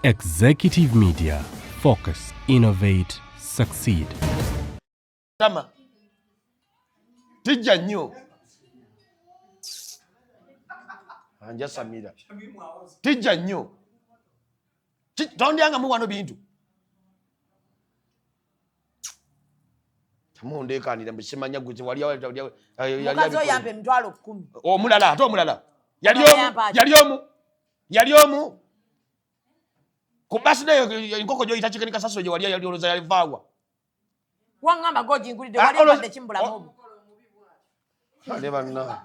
Executive Media. Focus, innovate, succeed. Tama. Tijja nnyo. Anja Samira. Tijja nnyo. Tondyangamu wano bintu. Tamundeekanira mbisimanya gwe wali mukazi oyampa emitwalo 10. Omulala ate omulala. Yali omu. Ku birthday enkoko gyoyita chicken kasaso gye wali yali oloza yalivaawa. Wangamba goji ngulide wali mbadde kimbulamu. Nebanna.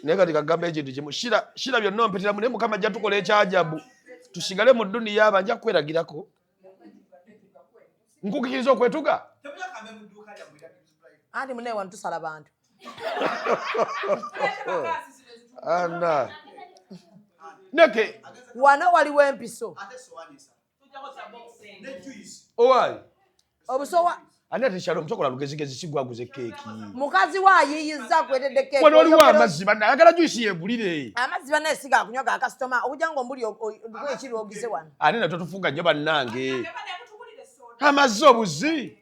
Negati kagamba ekintu kimu. Shira byonna mpitira mu ne Mukama ajja tukola ekyajabu. Tusigale mu dduniya abanja kweragirako. Nkukikiriza okwetuga? Andi mune wantu tusala bantu. Anna. Neke. Wano waliwo empiso. Owai. Obusowa. Anete Shalom chokola lugezigezi sigwaguze keeki. Mukazi wa yiyiza kwetedde keeki. Wano waliwo amazzi banna ayagala juice yebulire. Amazzi banna esiga akunyoga akasitoma okujango mbuli ekiri ogize wano. Ane na totufunga nnyo bannange. Amazzi obuzi.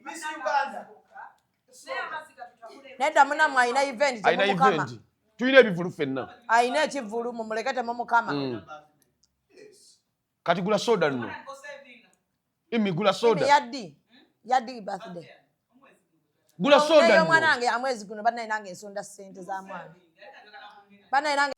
Nedda munamu ayina event temumukama. Tuyina ebivulu ffenna. Ayina ekivulu mumulekete mumukama. Kati gula soda nno. Imi gula soda. Yaddi birthday. Gula soda nno. Mwana wange amwezi guno banna nange ensonda ssente za mwana. Banna nange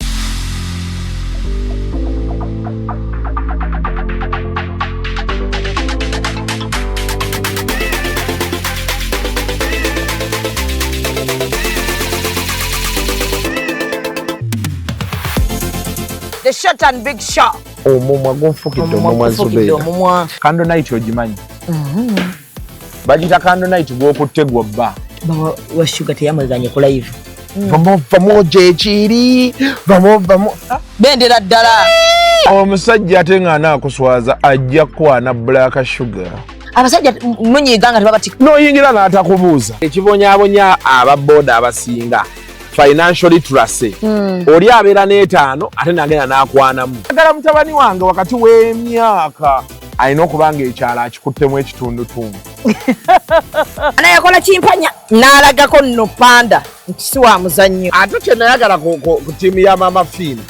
The short and big shot. Omumwa gonfukidde omumwa Zubedah. Candle night ogimanyi. Bagita candle night gwokutte gwobba. Bawa wa sugar teyamweganye ku live. Vamo jechiri. Vamo. Bendera ddala. Omusajja ate nga anakuswaza ajja kwana black sugar. Abasajja munyiganga tebabati. Noyingira n'atakubuuza. Ekibonyaabonya ababoda abasinga. Financially tracé. Oli abeera n'etaano ate nagenda n'akwanamu. Agala mutabani wange wakati w'emyaka alina okubanga ekyalo akikuttemu ekitundutundu. Anayakola kimpanya n'alagako nno panda nkisi wa muzannyo. Ate kye nayagala ku ttiimu ya Mama Fina.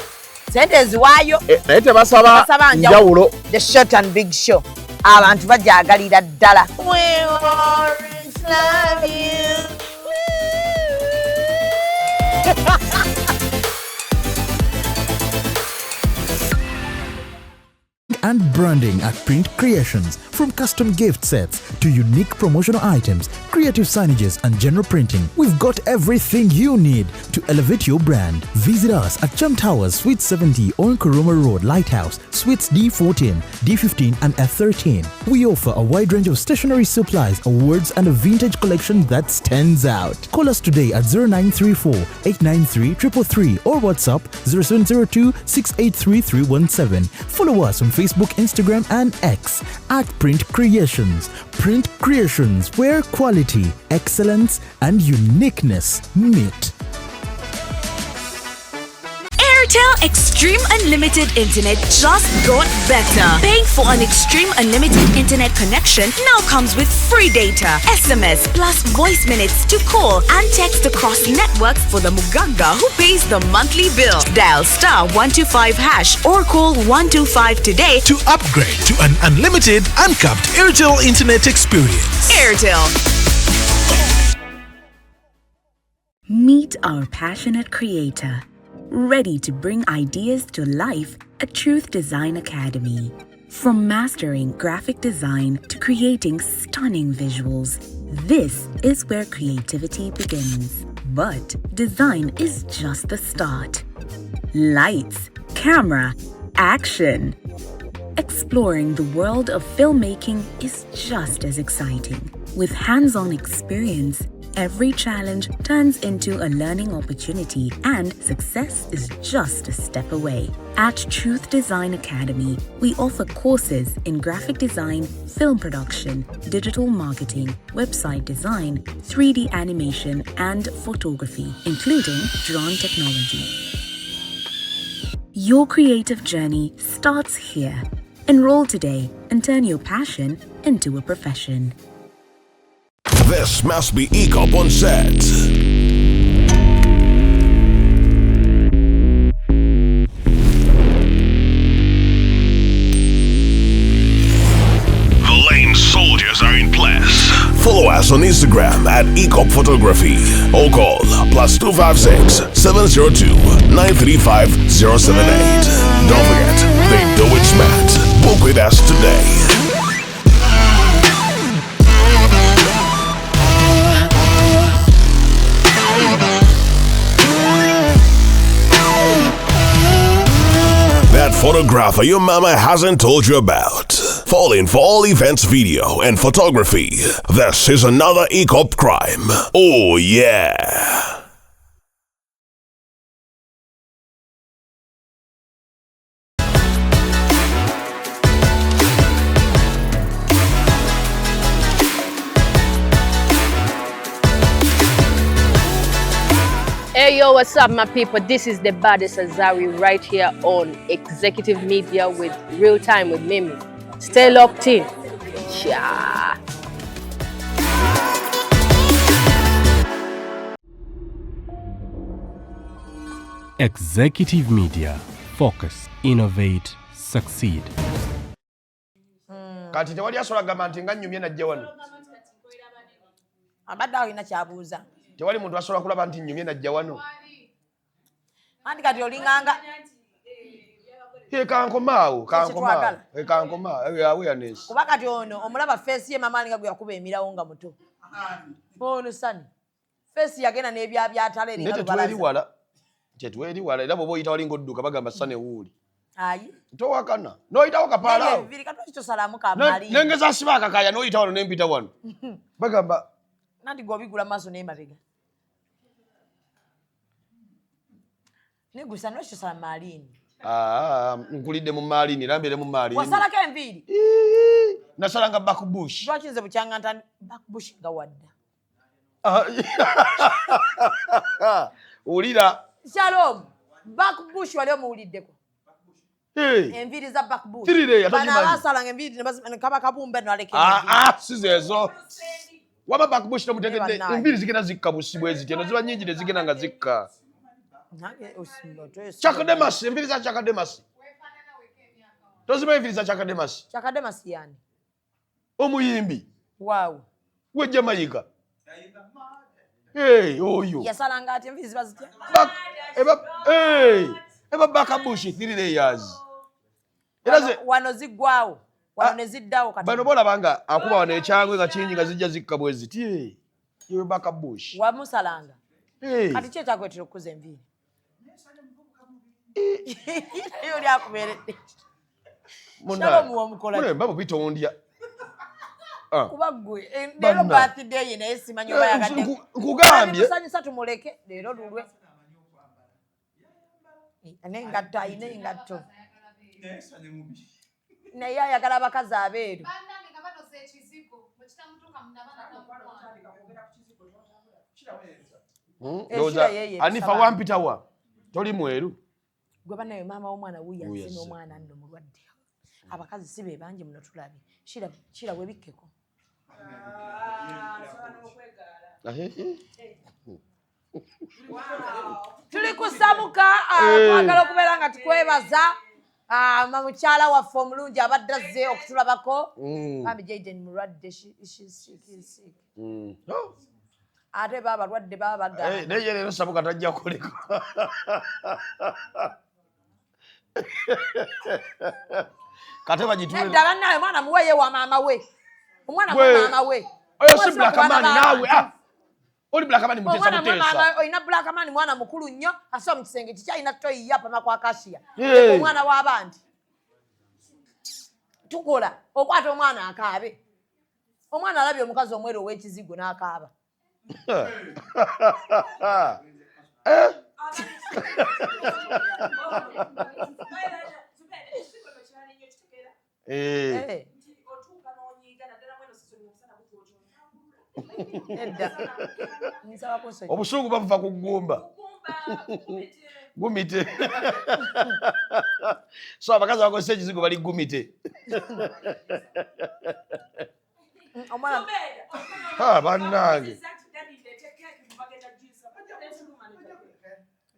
Sente eziwaayo. Naye tebasaba njawulo. The short and big show. Abantu bajaagalira ddala. We always love you. And branding at Print Creations. From custom gift sets to unique promotional items, creative signages and general printing, we've got everything you need to elevate your brand. Visit us at Chum Towers, Suite 70 on Kuruma Road, Lighthouse, Suites D14, D15 and F13. We offer a wide range of stationery supplies, awards and a vintage collection that stands out. Call us today at 0934 893 333 or WhatsApp 0702 683 317. Follow us on Facebook, Instagram and X at Print Creations. Print Creations, where quality, excellence and uniqueness meet. Airtel Extreme Unlimited Internet just got better. Paying for an Extreme Unlimited Internet connection now comes with free data, SMS plus voice minutes to call and text across networks for the Muganga who pays the monthly bill. Dial *125# or call 125 today to upgrade to an unlimited, uncapped Airtel Internet experience. Airtel. Meet our passionate creator, ready to bring ideas to life at Truth Design Academy. From mastering graphic design to creating stunning visuals, this is where creativity begins. But design is just the start. Lights, camera, action. Exploring the world of filmmaking is just as exciting. With hands-on experience, every challenge turns into a learning opportunity and success is just a step away. At Truth Design Academy, we offer courses in graphic design, film production, digital marketing, website design, 3D animation, and photography, including drone technology. Your creative journey starts here. Enroll today and turn your passion into a profession. This must be ECOP on set. The lane soldiers are in place. Follow us on Instagram at ECOP Photography or call +256 702 935 078. Don't forget, they do it smart. Book with us today. That photographer your mama hasn't told you about. Falling for all events video and photography. This is another ECOP crime. Oh yeah. Hey yo, what's up my people? This is the baddest Azari right here on Executive Media with Real Time with Mimi. Stay locked in. Yeah. Executive Media. Focus, innovate, succeed. Kati tewali asobola kugamba nti nga nnyumye najja wano. Abadde alina kyabuuza. Tewali muntu asobola kulaba nti nnyumye najja wano. Anti kati olinganga. Kankomaawo, awareness. Kuba kati ono omulaba face ye mama alinga gwe yakuba emirawo nga muto. Ono Surney. Face yagenda n'ebyabyatala eringa lubalaza. Tetweri wala era bw'oba oyita walinga odduka bagamba Surney wuuli. Ayi. Towakana. N'oyitawo kapaala. Viri kati tosalamu kamali. Nengeza asiba akakaya n'oyita wano n'empita wano. Bagamba. Nanti gw'obigula maaso n'emabega. Negusa no sala malini. Nkulidde mu malini, lambeere mu malini. Wasalako enviiri. Nasalanga backbush. Lwaki nze bukyanga ntani backbush nga wadda. Ulira. Shalom. Backbush wali omuwuliddeko. Enviiri za backbush. Bana abasalanga enviiri ne kaba kabumbe n'aleka. Sizezo. Waba backbush n'omutegedde enviiri zigenda zikka busibwe ziti eno ziba nnyingi ne zigenda nga zikka. Chakademas, enviiri za Chakademas. Tozima enviiri za Chakademas. Chakademas yani. Omuyimbi. Wow. Wejja mayiga. Oyo. Yasalanga ati enviiri ziba zitya. Eba bakabush 3 layers. Wano ziggwawo. Wano ne ziddawo kati. Bano bola banga akuba wano ekyangwe nga kinyi nga zijja zikka bwe ziti. Yewe bakabush. Wamusalanga. Kati kye kyakwetera okukuza enviiri. Yoli akuberedde. Shalom wamukola. Mune mbabo bitondya. Kuba gwe lero birthday ye naye simanyi oba yagadde. Nkugambye. Tusanyusa tumuleke lero lulwe. Nengatto ayina engatto. Naye ayagala abakazi abeeru. Anifa wampita wa. Toli mweru. Gwe banaye mama w'omwana wuya sino omwana nno mulwadde. Abakazi sibe bangi muno tulabe. Shira webikkeko. Tuli ku Sabuka twagala okubeera nga tukwebaza mukyala waffe omulungi abadde azze okutulabako. Bambi Jaden mulwadde sick. Ate baba balwadde baba bagala. Naye leero Sabuka tajja kukoleka. Kate bagitule. Nedda naye mwana muweye wa mama we. Omwana wa mama we. Oyo si black man nawe. Oli black man mutesa mutesa. Oyina black man mwana mukulu nnyo asa mu kisenge kikyalina toyi yapa makwa kashiya. Omwana w'abandi. Tukola okwata omwana akaabe. Omwana alabye omukazi omweru ow'ekizigo n'akaaba. Obusungu bavuva ku ggumba. Gumite. So abakazi bakozesa ekizigo bali gumite. Bannange.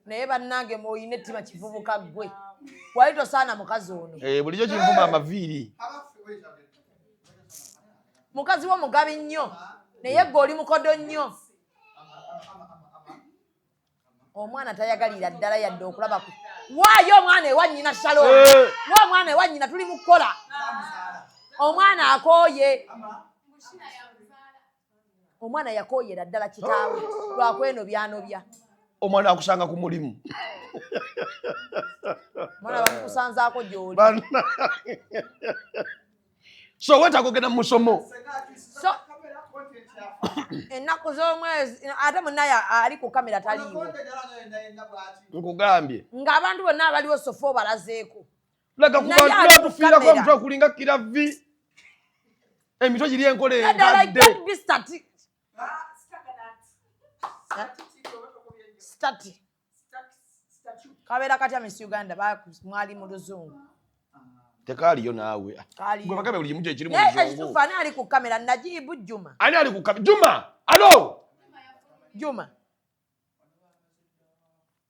Naye bannange mwoyina ettima kivubuka ggwe. Wali tosaana mukazi ono. Bulijjo kinvuma amaviiri. Mukazi wo mugabi nnyo. Naye gwe oli mukodo nnyo. Omwana tayagalira ddala yadde okulaba ku. Waayo omwana ewa nnyina Shalom. Wa omwana ewa nnyina tuli mu kukola. Omwana akooye. Omwana yakooyera ddala kitaawe. Lwakwenobyanobya. Omwana akusanga ku mulimu. Mwana bamukusanzaako gy'oli. So wetaaga okugenda mu musomo. So ennaku z'omwezi ate munnaye ali ku kamera taliiwo. Nkugambye. Ng'abantu bonna abaliwo sofa obalazeeko. Laga ku bantu tufiirako omutwe okulinga kiravi. Emitwe giri enkole enkadde. Stati. Kabeera katya Miss Uganda mwali mu luzungu. Tekaaliyo naawe. Gwe bagabe buli kimu ekiri mu luzungu. Ekituufu ani ali ku kamera Najibu Juma. Ani ali ku kamera? Juma! Alo! Juma.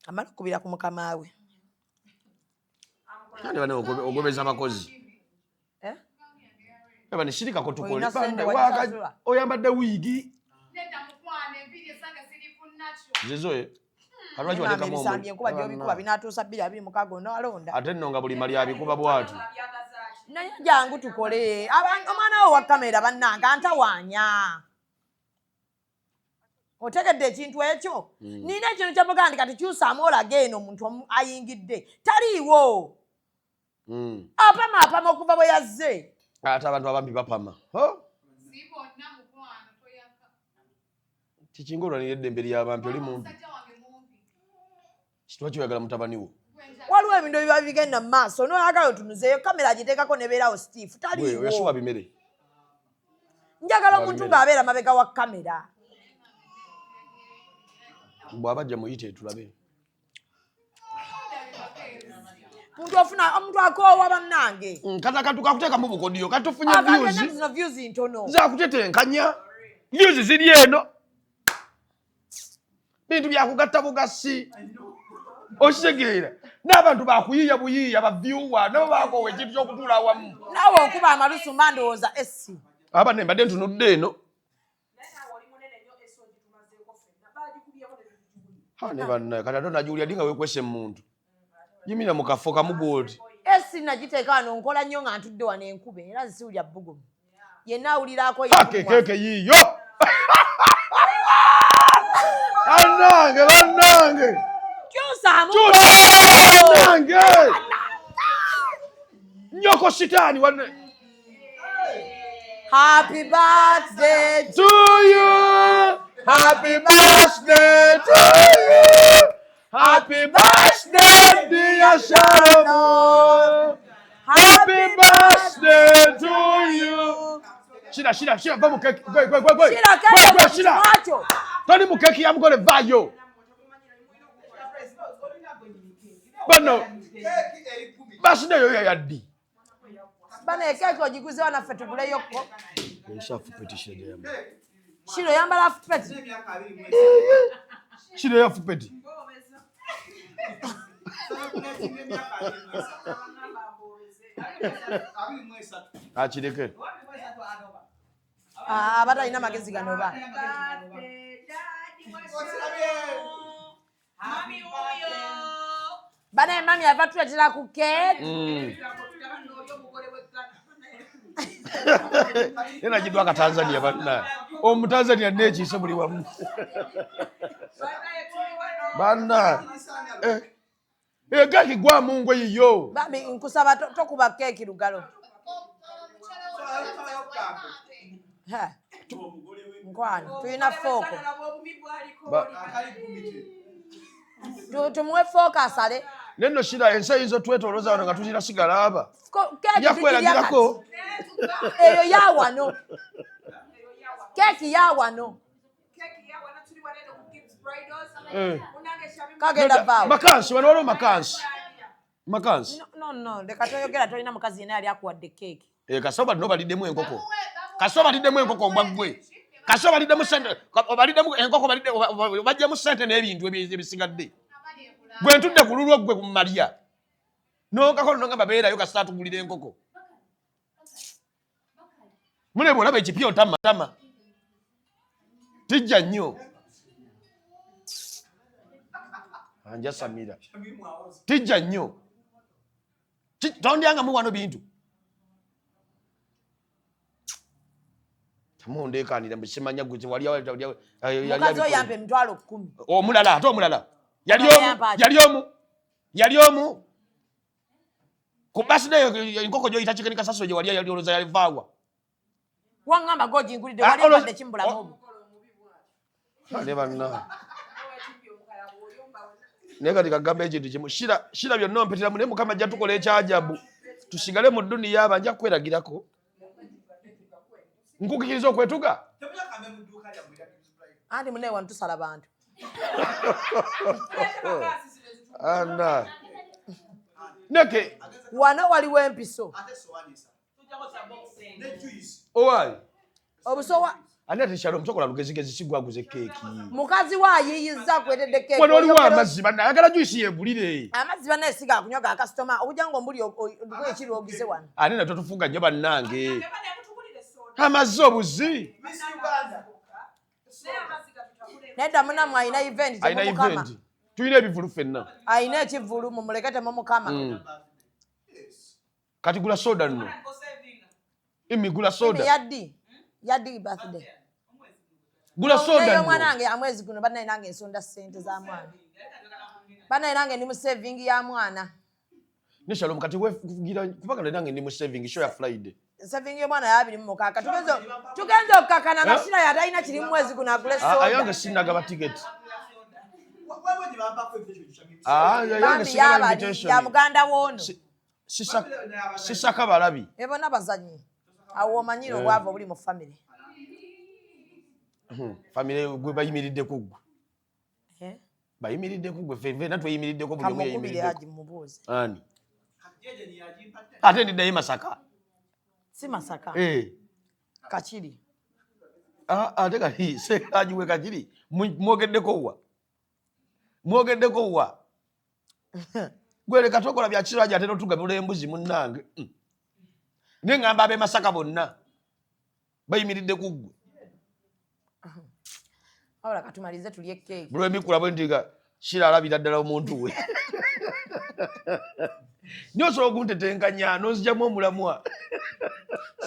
Amala okubira ku mukama we. Kandi bane ogobeza abakozi. Eba ne shirika ko tukole. Oyambadde wiigi. Zezoe. Kalwaji wadeka momo. Nsambi enkuba gy'obikuba binatuusa 226 n'alonda. Ate nno nga buli mali abikuba bwatu. Naye jangu tukole. Omwana wo wa kamera bannange antawaanya. Otegedde ekintu ekyo? Nina ekintu ky'abaganda kati kyusaamu olage eno omuntu ayingidde. Taliiwo. Apama okuva bwe yazze. Ate abantu abambi bapama. Kikingolwa n'eddembe ly'abampi oli mumbi. Kitwa kyoyagala mutabani wo. Waliwo ebintu ebiba bigenda mu maaso n'oyagala otunuzeeyo kamera agiteekako nebeerawo Steve taliiwo. Wewe yasuwa bimere. Njagala omuntu ng'abeera mabega wa kamera. Bw'abajja muyite tulabe. Omuntu akoowa bannange. Kata kakuteeka mu bukodiyo katufunye views ntono. Zakutetenkanya. Views ziri eno. Bintu byakugatta bugasi. Okitegeera. N'abantu bakuyiiya buyiiya baviewer nabo bakoowa ekintu ky'okutuula awamu. Naawe okuba amalusu mandowooza essi. Aba ne mbadde ntunudde eno. Ne bannaye kati ate onagiwulira ddi nga weekwese muntu. Yimira mu kafo kamu gw'oti. Essi nagiteeka wano nkola nnyo nga ntudde wano enkuba era nsiwulya bbugumu. Yenna awulirako keeke yiiyo. Bannange. Kyusaamu. Bannange. Nyoko sitaani wanne. Happy birthday to you. Happy birthday to you. Happy birthday, dear Shalom. Happy birthday to you. Shira, vamos keki. Go. Shira. Tony mu keki yamugole vayo. Bano. Basi nayo yaddi. Bana keki ogiguze wana ffe tuguleyoko. Enshafu peti shira yamba. Shiro yambala fupeti. Shira ya fupeti. Achireke. Abatalina magezi gano ba. Bana mami ava tuletera ku keki. Ena jidwa ka Tanzania bana. Omutanzania nekiise buli wamu. Bana. Keki gwa mungu yiyo. Bami nkusaba tokuba keki lugalo. Nkwani tuyina foko. Tumuwe foko asale. Neno shira ensa izo twetoloza wano nga tuzira sigala aba. Yakwelagirako. Eyo yawano. Keki yawano. Kagenda vaawo. Makansi wano waliwo makansi. Makansi. No, leka toyogera tolina mukazi yenna yali akuwadde keeki. Kasoba no baliddemu enkoko. Kasoba liddemu enkoko mbagwe. Kasoba liddemu sente. Baliddemu enkoko bajjemu sente n'ebintu ebisigadde. Gwe ntudde ku lulwo gwe ku Maria. N'okakolo n'ogamba beerayo kasita atugulira enkoko. Mune bw'olaba ekipya otama. Tijja nnyo. Anja Samira. Tijja nnyo. Tondyanga mu wano bintu. Tamundeekanira mbisimanya gwe wali mukazi oyampe emitwalo 10. Omulala ate omulala. Yali omu. Ku birthday enkoko gyoyita chicken kasaso gye wali yali oloza yalivaawa. Wangamba gojingulidde wali obadde kimbulamu obwo. Ale banna. Nega tikagamba ekintu kimu. Shira byonna mpitira mune Mukama ajja tukola ekyajabu. Tusigale mu duniya abanja kweragirako. Nkukikiriza okwetuga. Andi mune wantusala bantu. Anna. Neke. Wano waliwo empiso. Owai. Obusowa. Ate Shalom chokola lugezigezi sigwaguze keeki. Mukazi wayiyiza kwetedde keeki. Wano oliwo amazzi banna ayagala juice yegulire. Amazzi banna esiga akunywa ga customer. Obujjango mbuli ekiri ogize wano. Ate na totufunga nnyo bannange. Amazzi obuzi. Nedda munamu ayina event temukama. Tuyina ebivulu ffenna. Ayina ekivulu mumulekete mu mukama. Kati gula soda nno. Gula soda. Yaddi birthday. Gula soda nno. Mwanange amwezi guno bannaye nange ensonda sente za mwana. Bannaye nange ndi mu saving ya mwana. Ne Shalom kati wefugira kupaka nange ndi mu saving show ya Friday. Saving ya mwana ya 26. Tugenze okakana nga Shilar yatayina kiri mwezi guno agule soda. Ayange sinagaba ticket. Ya muganda wono. Sisaka balabi. Ebona bazanyi. Awo omanyiro obwava obuli mu family. Family gwe bayimiridde kugwe. Bayimiridde kugwe feve natwe yimiridde ko buli mwe yimiridde. Ani. Ate ndi naye Masaka. Si Masaka. Kachiri. Ate kali se ajiwe kachiri. Mwogeddeko wa. Gwere katokola bya kiro aje atero tugabula embuzi munnange. Ne ngamba abe Masaka bonna. Bayimiridde kugwe. Awala katumalize tulye cake. Bro emikula bwendiga Shilar alabira ddala omuntu we. Nyoso oguntetenkanya nozijjamu omulamwa.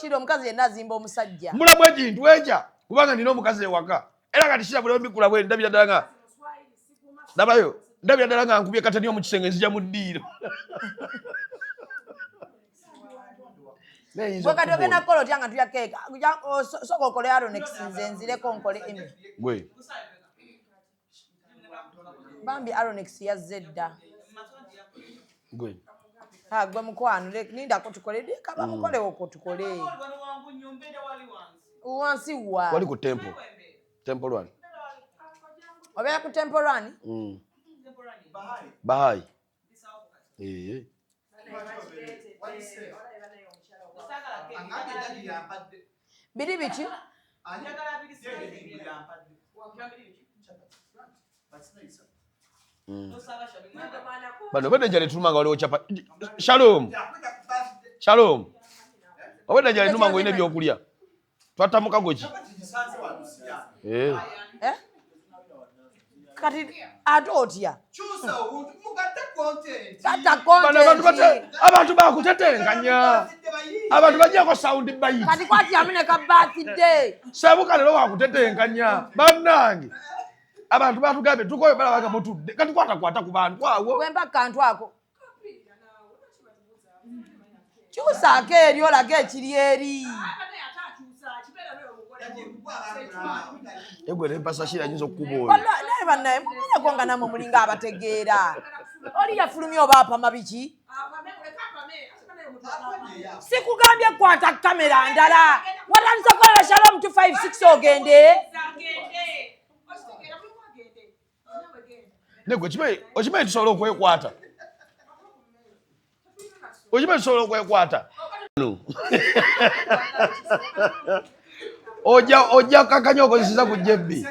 Shilar omukazi yenna azimba omusajja. Mulamwa ekintu eja kubanga nina omukazi ewaka. Era kati Shilar bwe emikula bwe ndabira ddala nga. Dabayo ndabira ddala nga nkubye katani omu kisenge nzija mu ddiiro. Bwekati ogenda kukola otya nga tulya cake. Soka okole Aronex nze nzireko nkole emi. Gwe. Bambi Aronex yazze dda. Gwe. Gwe mukwano ninda ko tukole kaba mukole okwo tukole. Wansi wa. Wali ku temple. Temple one. Obeera ku temple one? Bahai. Biri biki? Bano bende njale tulumanga waliwo chapa. Shalom. Obenda njale tulumanga ine byokulya. Twatamuka goki. Kati atotya. Chusa mugatte content. Kata content. Abantu bakutetenkanya. Abantu bajjako sound bayi. Kati kwati amine ka birthday. Sabuka lero wakutetenkanya. Bannange. Abantu batugambe tukoyo bala baga mutudde. Kati kwata ku bantu kwawo. Wemba kantu ako. Chusa ke eryo lage ekiri eri. Egwe mpasa Shilar nyinzo kuboya. Naye bannaye mumenya konga namwe mulinga abategeera. Oli yafulumya oba apama biki? Sikugambye kwata kamera ndala. Watandise kukolera Shalom 256 ogende. Nego okimanyi tusobola okwekwata. Okimanyi tusobola okwekwata. Ojja kakanya okozesa ku jebbi.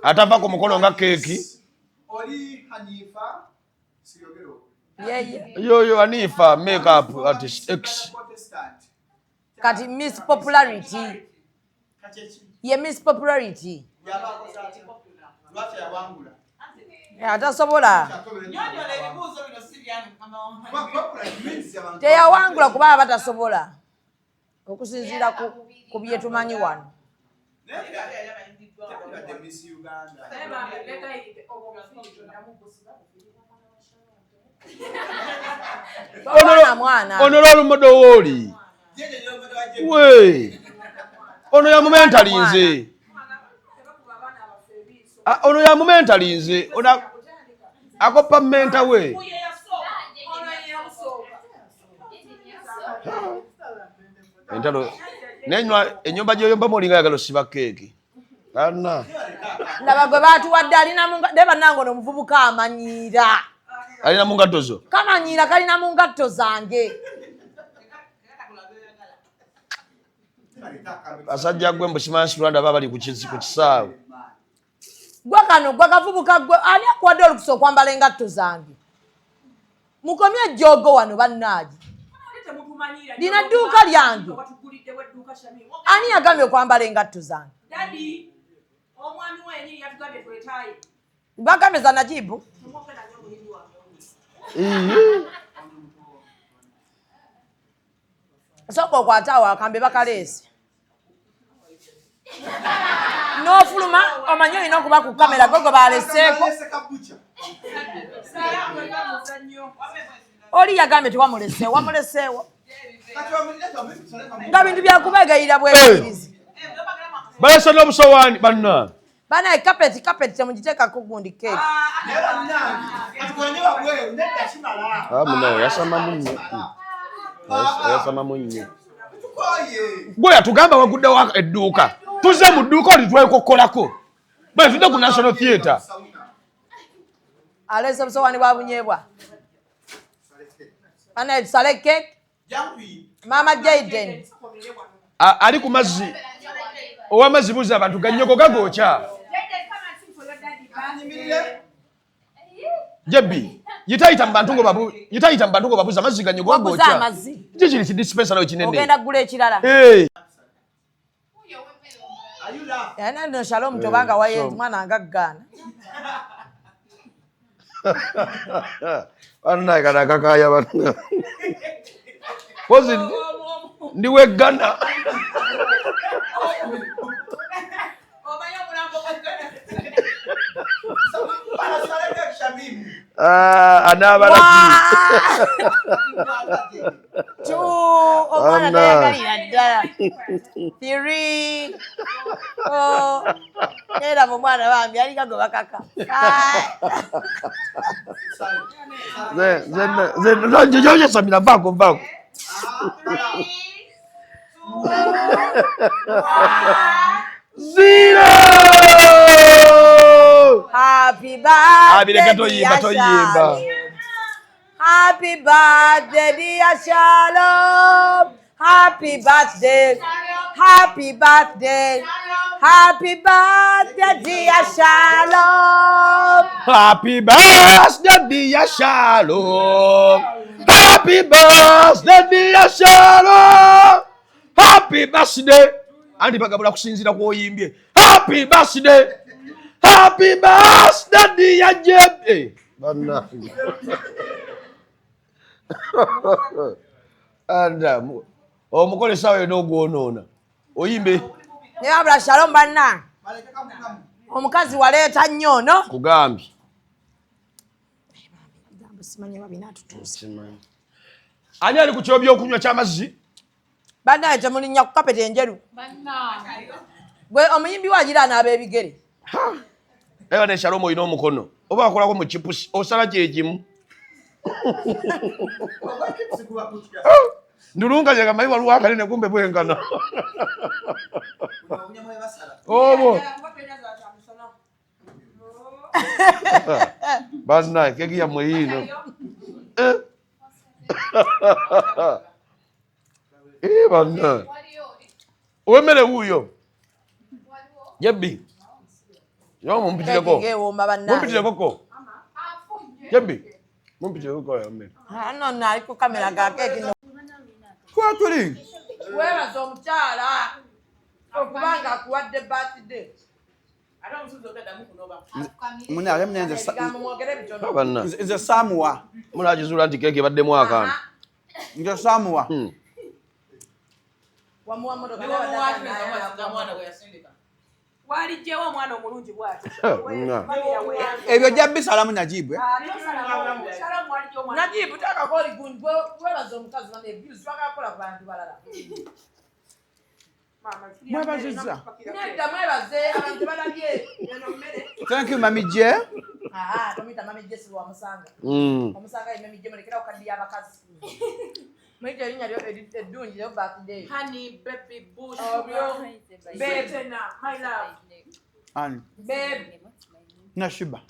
Atava ku mukono nga keeki. Yo Hanifa makeup artist X. Kati Miss Popularity. Ye Miss Popularity. Atasobola. Teyawangula kuba batasobola. Okusinziira ku bye tumanyi wano. Ono lw'olumodo wooli. We. Ono ya mumentali nze. Ono ya mumentali nze. Akopa menta we. Entalo. Nenywa ennyumba gy'oyomba mulinga yagala osiba keeki. Anna. Laba gwe baatuwadde alina munga deba nange ono omuvubuka amanyiira. Alina mu ngatto zo. Kamanyiira kalina mu ngatto zange. Basajja gwe mbusimansi Rwanda baba bali ku kisaawe. Gwe kano gwe kavubuka gwe ani akuwadde olukusa okwambala engatto zange. Mukomye ejjoogo wano bannaaji. Lina dduuka lyange. Ani yagambye okwambala engatto zange? Omwami wenyini yatugambye twetaaye. Bagambye za Najibu. Soko okwataawo akambe bakaleese. N'ofuluma omanyi olina okuba ku kamera gogo baleseeko. Oli yagambye tewamuleseewo, wamuleseewo. Nga bintu byakubegayira bwebirizi. Balesa n'obusowaani banna. Bana carpet temugiteekako gundi keeki. Muno yasama munnyo. Yasama munnyo. Gwe yatugamba waguddewo edduuka. Tuze mu dduuka oli twekokkolako. Bwe tudde ku National Theatre. Aleese obusowaani bwa bunyeebwa. Bana tusale keeki. Mama Jaden. Ali ku mazzi. Ow'amazzi buza abantu gannyogo gagookya. Jebbi, yitayita mu bantu ngo babuza amazzi gannyogo gagookya. Kiki kidispensary ekinene. Ogenda kugula ekirala. No Shalom tobanga wayenzi mwana angaggaana. Anna kana kakaya bana. Pozi ndiwe Ghana. Anabalaki. Omwana nayagalira ddala. Tiri. Era mu mwana bambi alika gwe bakaka. Ze samira vako. Zero! Happy birthday, Happy birthday, dear Shalom. Happy birthday. Happy birthday. Happy birthday, dear Shalom. Happy birthday, dear Shalom. Happy birthday, dear Shalom. Happy birthday. Andi bagabula kusinzira kwoyimbye. Happy birthday. Happy birthday, dear Jeb. Bana. Anda omukole sawe n'ogwonoona. Oyimbe. Ne abula Shalom banna. Omukazi waleeta nnyo no? Kugambi. Simanyi babina tutuuse. Ani ali ku kyobyo okunywa ky'amazzi? Banna temulinnya ku kapeti enjeru. Banna. Gwe omuyimbi wagira n'ab'ebigere. Ewa ne Shalom oyina omukono. Oba akolako mu chipusi osala kye kimu. ndulunga je kama iwa luwaka nene kumbe bwengana obo bana keki ya mwino bana wemere huyo Jebi yo mumpiteko koko Jebi mumpiteko ko ya mme no na iko kamera ga keki no kwa tuli wewe zo mchala okubanga kuwadde birthday muna ale mnenze bana nze Samuwa muna jizula nti keke badde mwaka nze Samuwa wamuwa modo walijjewo omwana omulungi bw'ati ebyo jabbi salamu Najibu Najibu takakoli gunjwe webaza omukazi bane abuse bakakola ku bantu balala mwebazizza nedda mwebaze abantu balabye thank you mami je tomita mami je si wamusanga omusanga ye mami je mulekera okaddi y'abakazi mwite erinnya lyo eddungi lyo birthday honey baby bush babe my love ani babe Nashiba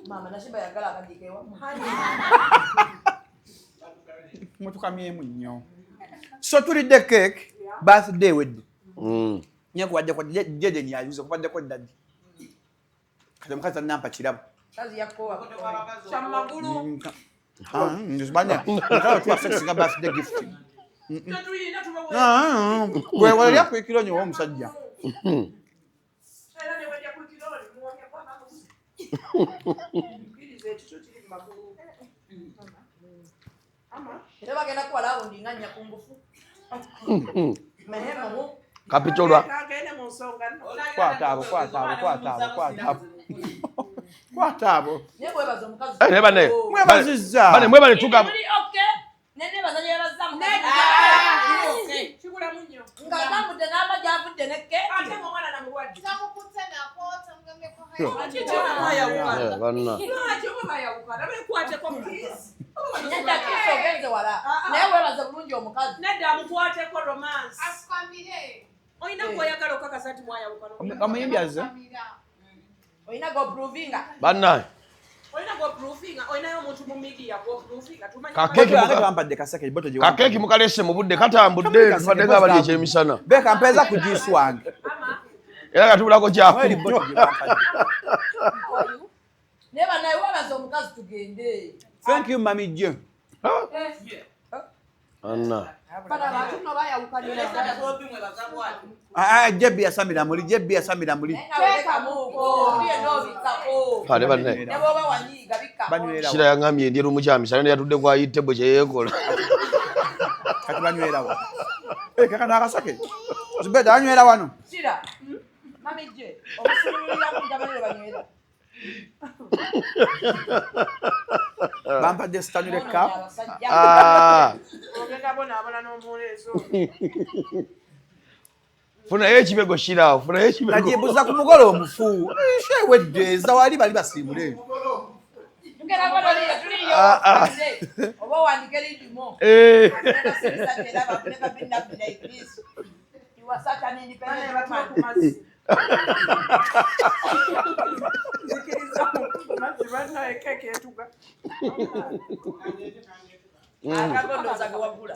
mama Nashiba yagala akaddi kewa mutukamyemu nnyo so tulidde cake birthday wedde nyekuwadde kwa jeje nyayuze kubaddeko ddadi kati omukazi annampa kirabo kazi yakowa chamagulu tuwasekisinga birthday gift wewalya kwikiro nyo omusajja era bagenda kuwala awo ndinganya ku ngufu mehemu kapitolwa kwata abo nebwebaza omukazi bane mwebazizza bane mwebale tuga nenebaza nyebaza nga tambudde n'amagi avudde nekke ate omwana namulwadde bana nedda kiso ogenze wala naye webaza bulungi omukazi nedda amukwateko romance olina gwoyagala okakasa nti mwayawukana omuyimbi azze olina goprovinga bana olina goprovinga olinayo omuntu mu media goprovinga kakeki kaseke iboto je kakeki mukalese mu budde katambudde tufadde nga bali ekyemisana beka mpeza ku juice wange era katubulako kyaku neba naye webaza omukazi tugende thank you mami je anna bana bantu no bayawukanira jebbi yasamira muli jebbi yasamira muli teka muko ndiye nobikako ale bane nebo bawanyiga bikako banywera shira yangambye ndi rumukyamisa ne yatudde kwa yitebo kye yekola kati banywera wa kaka nakasake Zubedah anywera wano shira mami je omusululira kunjabale banywera bampadde stanule cup funa ekibego shirawo funa ekibego najibuza ku mugolo omufu sheweddeeza wali bali basiimule oba wandike lidimo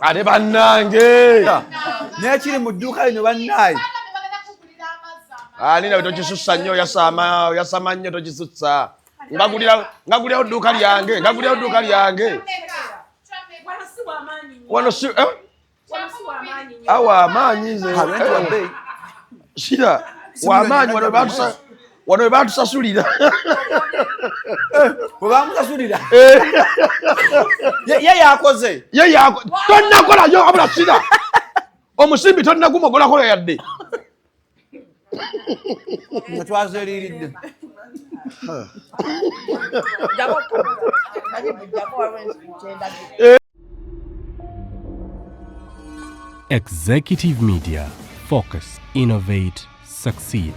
ate bannange nekiri mu dduuka lino bannaye alina tokisussa nnyo yasama nnyo tokisussa ngagulirawo dduuka lyange wano si awa amaanyi nze shira wamaanyi wano we batusasulira webamusasulira ye yakoze tonnakolayo abula shira omusimbi tonnagumogolako yadde nga twazeriiridde Executive Media. Focus, innovate, succeed.